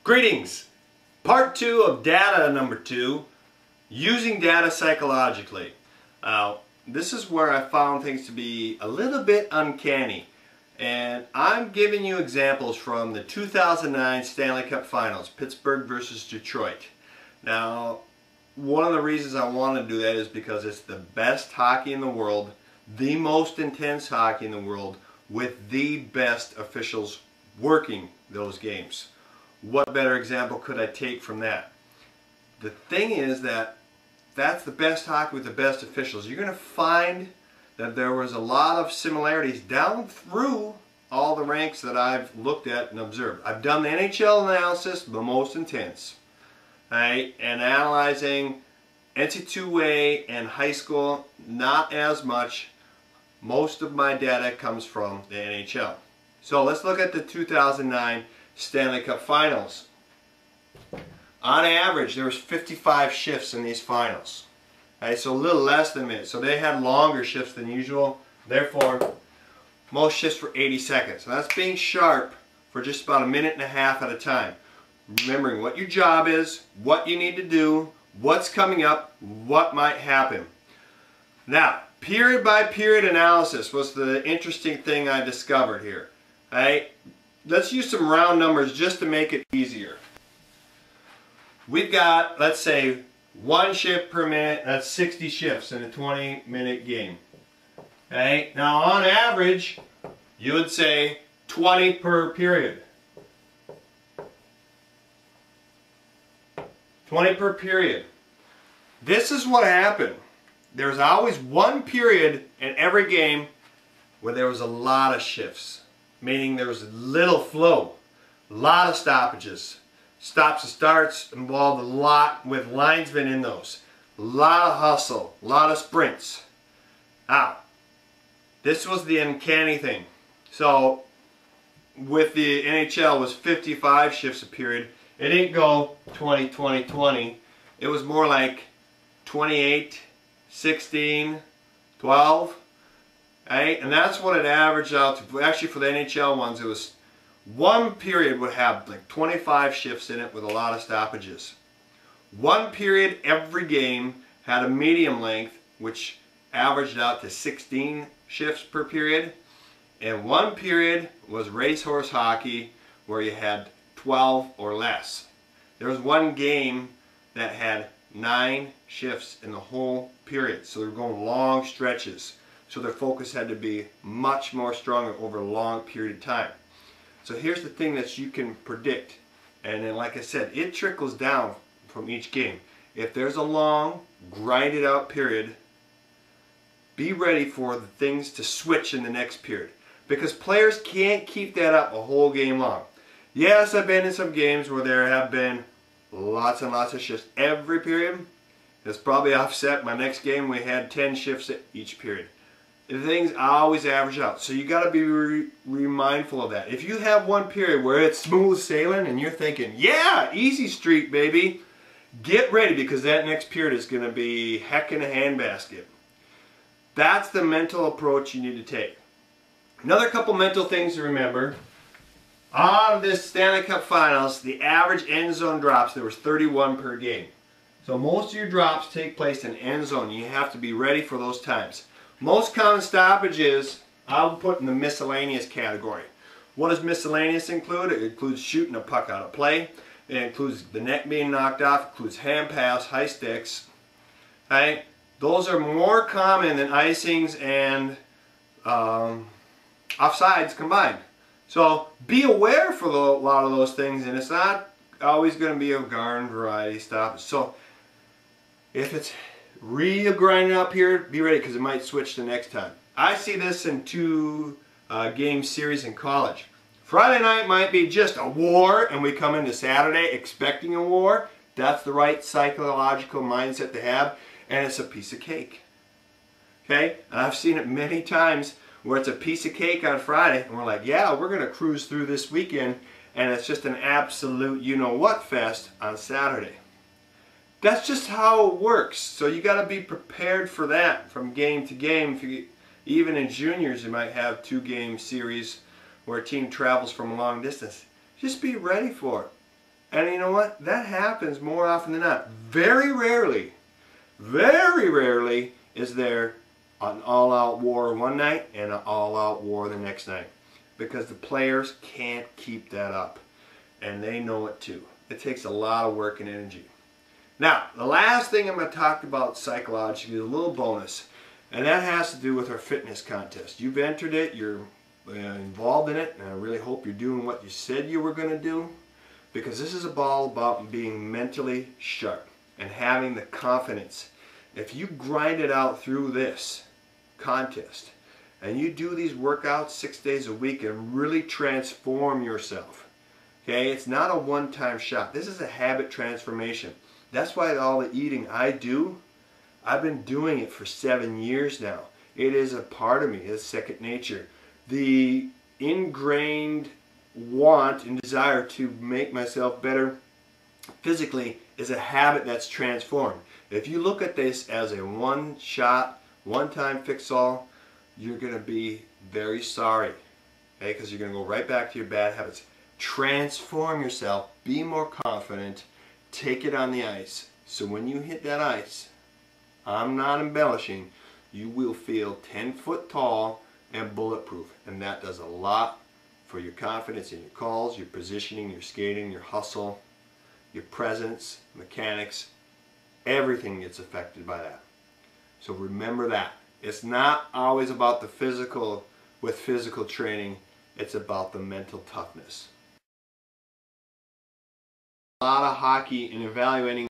Greetings! Part 2 of data number 2, using data psychologically. This is where I found things to be a little bit uncanny. And I'm giving you examples from the 2009 Stanley Cup Finals, Pittsburgh versus Detroit. Now, one of the reasons I want to do that is because it's the best hockey in the world, the most intense hockey in the world, with the best officials working those games. What better example could I take from that? The thing is that that's the best hockey with the best officials. You're going to find that there was a lot of similarities down through all the ranks that I've looked at and observed. I've done the NHL analysis, the most intense, right? And analyzing NCAA and high school, not as much. Most of my data comes from the NHL. So let's look at the 2009 Stanley Cup Finals. On average, there was 55 shifts in these finals. Okay, so a little less than a minute. So they had longer shifts than usual. Therefore, most shifts were 80 seconds. So that's being sharp for just about a minute and a half at a time. Remembering what your job is, what you need to do, what's coming up, what might happen. Now, period by period analysis was the interesting thing I discovered here. Okay? Let's use some round numbers just to make it easier. We've got, let's say, one shift per minute. That's 60 shifts in a 20-minute game. Okay? Now, on average, you would say 20 per period. 20 per period. This is what happened. There's always one period in every game where there was a lot of shifts. Meaning there was little flow, a lot of stoppages. Stops and starts involved a lot with linesmen in those. A lot of hustle, a lot of sprints. Now, this was the uncanny thing. So, with the NHL was 55 shifts a period. It didn't go 20, 20, 20. It was more like 28, 16, 12. Right? And that's what it averaged out to. Actually, for the NHL ones, it was one period would have like 25 shifts in it with a lot of stoppages. One period every game had a medium length, which averaged out to 16 shifts per period. And one period was racehorse hockey, where you had 12 or less. There was one game that had 9 shifts in the whole period. So they were going long stretches. So their focus had to be much more stronger over a long period of time. So here's the thing that you can predict. And then, like I said, it trickles down from each game. If there's a long, grinded out period, be ready for the things to switch in the next period. Because players can't keep that up a whole game long. Yes, I've been in some games where there have been lots and lots of shifts every period. It's probably offset. My next game we had 10 shifts at each period. The things always average out. So you got to be mindful of that. If you have one period where it's smooth sailing and you're thinking, yeah, easy street, baby, get ready, because that next period is going to be heck in a handbasket. That's the mental approach you need to take. Another couple mental things to remember. On this Stanley Cup Finals, the average end zone drops, there was 31 per game. So most of your drops take place in end zone. You have to be ready for those times. Most common stoppages I'll put in the miscellaneous category. What does miscellaneous include? It includes shooting a puck out of play. It includes the net being knocked off. It includes hand pass, high sticks. Right? Those are more common than icings and offsides combined. So be aware for a lot of those things, and it's not always going to be a garden variety stoppage. So if it's real grinding up here, be ready, because it might switch the next time. I see this in 2 game series in college. Friday night might be just a war, and we come into Saturday expecting a war. That's the right psychological mindset to have, and it's a piece of cake. Okay? And I've seen it many times where it's a piece of cake on Friday, and we're like, yeah, we're going to cruise through this weekend, and it's just an absolute you-know-what fest on Saturday. That's just how it works. So you got to be prepared for that from game to game. Even in juniors, you might have 2-game series where a team travels from a long distance. Just be ready for it. And you know what? That happens more often than not. Very rarely is there an all-out war one night and an all-out war the next night. Because the players can't keep that up. And they know it too. It takes a lot of work and energy. Now, the last thing I'm going to talk about psychologically is a little bonus. And that has to do with our fitness contest. You've entered it, you're involved in it, and I really hope you're doing what you said you were going to do. Because this is all about being mentally sharp and having the confidence. If you grind it out through this contest and you do these workouts 6 days a week and really transform yourself, okay, it's not a one-time shot. This is a habit transformation. That's why all the eating I do, I've been doing it for 7 years now. It is a part of me. It's second nature. The ingrained want and desire to make myself better physically is a habit that's transformed. If you look at this as a one-shot, one-time fix-all, you're going to be very sorry, okay? Because you're going to go right back to your bad habits. Transform yourself, be more confident, take it on the ice. So when you hit that ice, I'm not embellishing, you will feel 10 foot tall and bulletproof. And that does a lot for your confidence in your calls, your positioning, your skating, your hustle, your presence, mechanics. Everything gets affected by that. So remember that. It's not always about the physical with physical training. It's about the mental toughness. A lot of hockey in evaluating